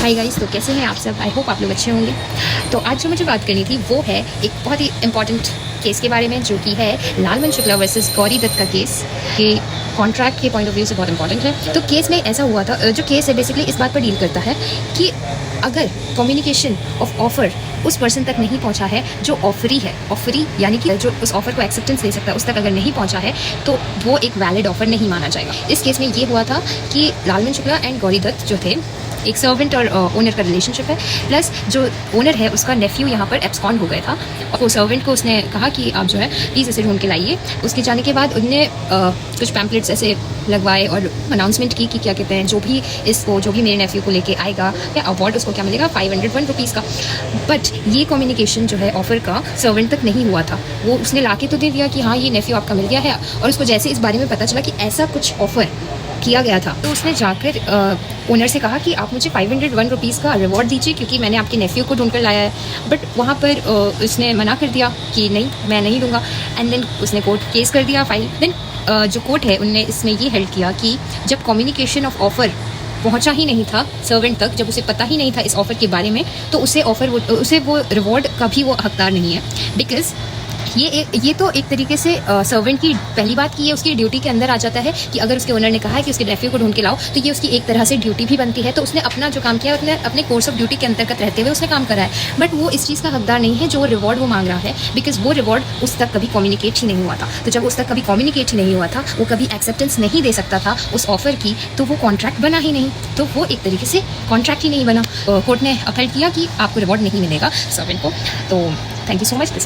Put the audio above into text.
Hi guys, तो कैसे हैं आप सब। आई होप आप लोग अच्छे होंगे। तो आज जो मुझे बात करनी थी वो है एक बहुत ही इंपॉर्टेंट केस के बारे में, जो कि है लालमन शुक्ला वर्सेस गौरी दत्त का केस। ये कॉन्ट्रैक्ट के पॉइंट ऑफ व्यू से बहुत इंपॉर्टेंट है। तो केस में ऐसा हुआ था, जो केस है बेसिकली इस बात पर डील करता है कि अगर कम्युनिकेशन ऑफ ऑफर उस पर्सन तक नहीं पहुंचा है जो ऑफरी है, ऑफरी यानी कि जो उस ऑफर को एक्सेप्टेंस दे सकता है, उस तक अगर नहीं पहुंचा है तो वो एक वैलिड ऑफर नहीं माना जाएगा। इस केस में ये हुआ था कि लालमन शुक्ला एंड गौरी दत्त जो थे, एक सर्वेंट और ओनर का रिलेशनशिप है, प्लस जो ओनर है उसका नेफ्यू यहाँ पर एब्सकॉन्ड हो गया था और वो सर्वेंट को उसने कहा कि आप जो है प्लीज़ इसे ढूंढ के लाइए। उसके जाने के बाद उनने कुछ पैम्पलेट्स ऐसे लगवाए और अनाउंसमेंट की कि क्या कहते हैं, जो भी मेरे नेफ्यू को लेके आएगा या अवार्ड उसको क्या मिलेगा, 501 रुपीज़ का। बट ये कम्युनिकेशन जो है ऑफर का सर्वेंट तक नहीं हुआ था। वो उसने लाके तो दे दिया कि हाँ ये नेफ्यू आपका मिल गया है, और उसको जैसे इस बारे में पता चला कि ऐसा कुछ ऑफर किया गया था तो उसने जाकर ओनर से कहा कि आप मुझे 501 रुपीज़ का रिवॉर्ड दीजिए क्योंकि मैंने आपके नेफ्यू को ढूंढ कर लाया है। बट वहाँ पर उसने मना कर दिया कि नहीं, मैं नहीं दूंगा। एंड देन उसने कोर्ट केस कर दिया फाइल। देन जो कोर्ट है उनने इसमें ये हेल्ड किया कि जब कम्युनिकेशन ऑफ ऑफर पहुंचा ही नहीं था सर्वेंट तक, जब उसे पता ही नहीं था इस ऑफर के बारे में, तो उसे वो रिवॉर्ड का भी वो हकदार नहीं है। बिकॉज ये तो एक तरीके से सर्वेंट की पहली बात की है, उसकी ड्यूटी के अंदर आ जाता है कि अगर उसके ओनर ने कहा है कि उसके नेफ्यू को ढूंढ के लाओ, तो ये उसकी एक तरह से ड्यूटी भी बनती है। तो उसने अपना जो काम किया, उसने अपने कोर्स ऑफ ड्यूटी के अंतर्गत रहते हुए उसने काम करा है। बट वो इस चीज़ का हकदार नहीं है जो रिवॉर्ड वो मांग रहा है, बिकॉज वो रिवॉर्ड उस तक कभी कम्युनिकेट ही नहीं हुआ था। तो जब उस तक कभी कम्युनिकेट ही नहीं हुआ था, वो कभी एक्सेप्टेंस नहीं दे सकता था उस ऑफर की, तो वो कॉन्ट्रैक्ट बना ही नहीं। तो वो एक तरीके से कॉन्ट्रैक्ट ही नहीं बना। कोर्ट ने अपील किया कि आपको रिवॉर्ड नहीं मिलेगा सर्वेंट को। तो थैंक यू सो मच।